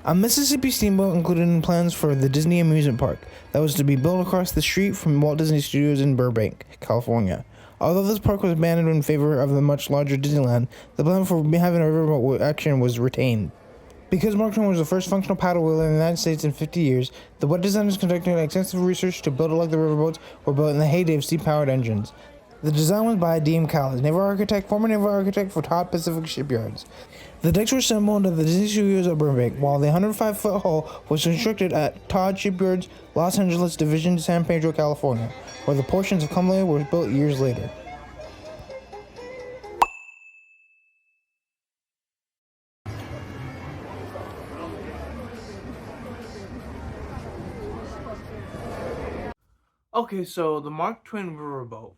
A Mississippi steamboat included in plans for the Disney amusement park that was to be built across the street from Walt Disney Studios in Burbank, California. Although this park was abandoned in favor of the much larger Disneyland, the plan for having a riverboat action was retained. Because Mark Twain was the first functional paddle wheeler in the United States in 50 years, the wet designers conducted extensive research to build it like the riverboats were built in the heyday of steam-powered engines. The design was by D.M. Cowles, former naval architect for Todd Pacific Shipyards. The decks were assembled at the Disney Studios at Burbank, while the 105-foot hull was constructed at Todd Shipyards, Los Angeles Division, San Pedro, California, where the portions of Cumberland were built years later. Okay, so the Mark Twain riverboat.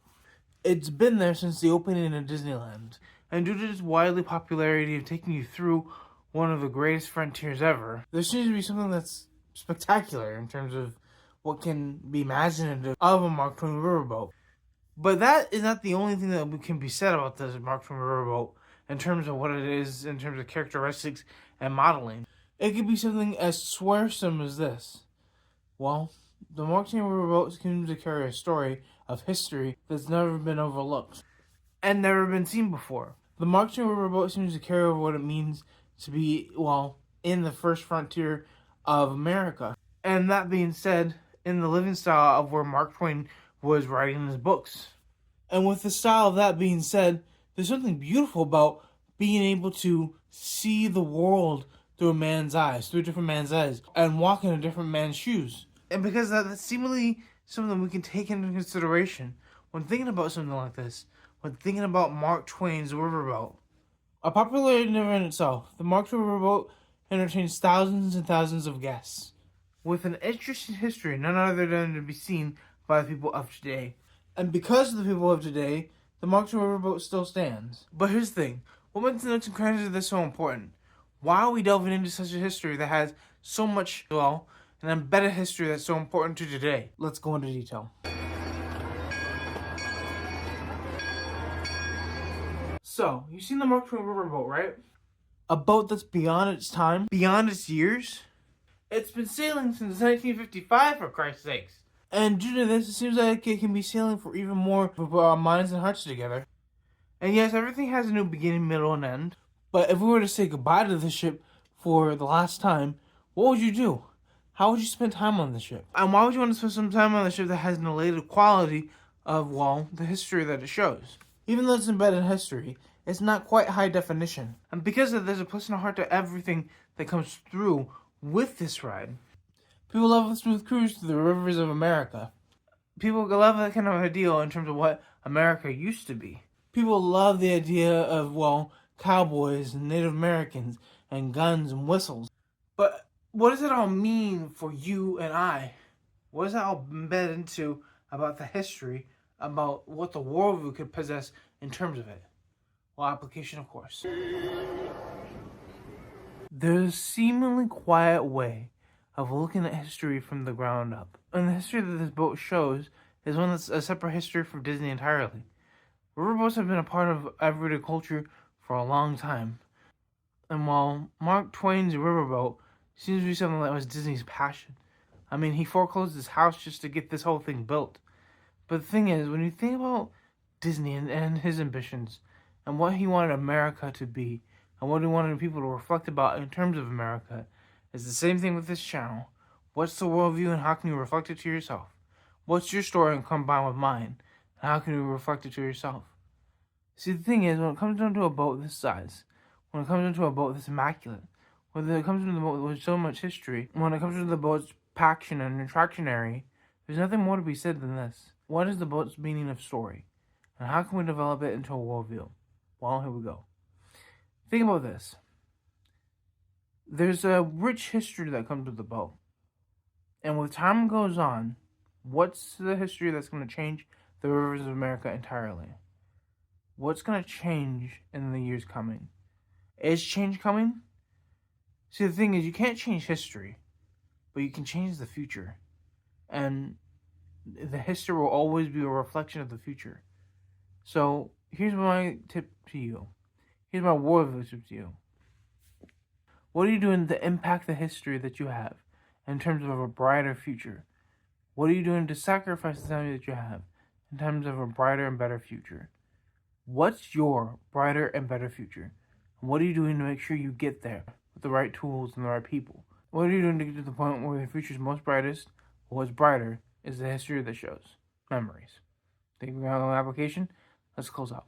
It's been there since the opening of Disneyland, and due to its widely popularity of taking you through one of the greatest frontiers ever, there seems to be something that's spectacular in terms of what can be imaginative of a Mark Twain riverboat. But that is not the only thing that can be said about this Mark Twain riverboat in terms of what it is, in terms of characteristics and modeling. It could be something as swearsome as this. Well, the Mark Twain riverboat seems to carry a story of history that's never been overlooked and never been seen before. The Mark Twain riverboat seems to carry over what it means to be, in the first frontier of America. And that being said, in the living style of where Mark Twain was writing his books. And with the style of that being said, there's something beautiful about being able to see the world through a man's eyes, through a different man's eyes, and walk in a different man's shoes. And because that's seemingly something we can take into consideration when thinking about something like this, when thinking about Mark Twain's riverboat. A popular endeavor in itself, the Mark Twain riverboat entertains thousands and thousands of guests, with an interesting history none other than to be seen by the people of today. And because of the people of today, the Mark Twain riverboat still stands. But here's the thing, what makes the nooks and crannies of this so important? Why are we delving into such a history that has so much, an embedded history that's so important to today? Let's go into detail. So, you've seen the Mark Twain riverboat, right? A boat that's beyond its time, beyond its years. It's been sailing since 1955, for Christ's sakes. And due to this, it seems like it can be sailing for even more to put our minds and hearts together. And yes, everything has a new beginning, middle, and end. But if we were to say goodbye to the ship for the last time, what would you do? How would you spend time on the ship? And why would you want to spend some time on the ship that has an elated quality of, the history that it shows? Even though it's embedded in history, it's not quite high definition. And because of this, there's a place in the heart to everything that comes through with this ride. People love a smooth cruise through the rivers of America. People love that kind of ideal in terms of what America used to be. People love the idea of, cowboys and Native Americans and guns and whistles. But what does it all mean for you and I? What does that all embed into about the history, about what the worldview could possess in terms of it? Well, application, of course. There's a seemingly quiet way of looking at history from the ground up. And the history that this boat shows is one that's a separate history from Disney entirely. Riverboats have been a part of everyday culture for a long time. And while Mark Twain's riverboat seems to be something that was Disney's passion, I mean, he foreclosed his house just to get this whole thing built. But the thing is, when you think about Disney and his ambitions, and what he wanted America to be, and what he wanted people to reflect about in terms of America, it's the same thing with this channel. What's the worldview and how can you reflect it to yourself? What's your story and combine with mine? And how can you reflect it to yourself? See, the thing is, when it comes down to a boat this size, when it comes into a boat this immaculate, when it comes into the boat with so much history, when it comes into the boat's passion and attractionary, there's nothing more to be said than this. What is the boat's meaning of story? And how can we develop it into a worldview? Well, here we go. Think about this. There's a rich history that comes with the boat. And with time goes on, what's the history that's going to change the rivers of America entirely? What's going to change in the years coming? Is change coming? See, the thing is, you can't change history, but you can change the future. And the history will always be a reflection of the future. So, here's my tip to you. Here's my worldview tip to you. What are you doing to impact the history that you have in terms of a brighter future? What are you doing to sacrifice the time that you have in terms of a brighter and better future? What's your brighter and better future? And what are you doing to make sure you get there with the right tools and the right people? What are you doing to get to the point where the future is most brightest? What's brighter is the history that shows. Memories. Thank you for the application. Let's close out.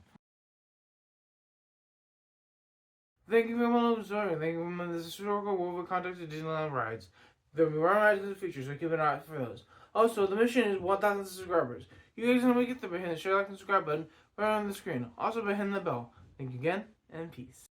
Thank you for my story. Thank you for the historical world context of Disneyland rides. There will be more rides in the future, so keep an eye out for those. Also, the mission is 1,000 subscribers. You guys know how to get there by hitting the share, like, and subscribe button right on the screen. Also by hitting the bell. Thank you again, and peace.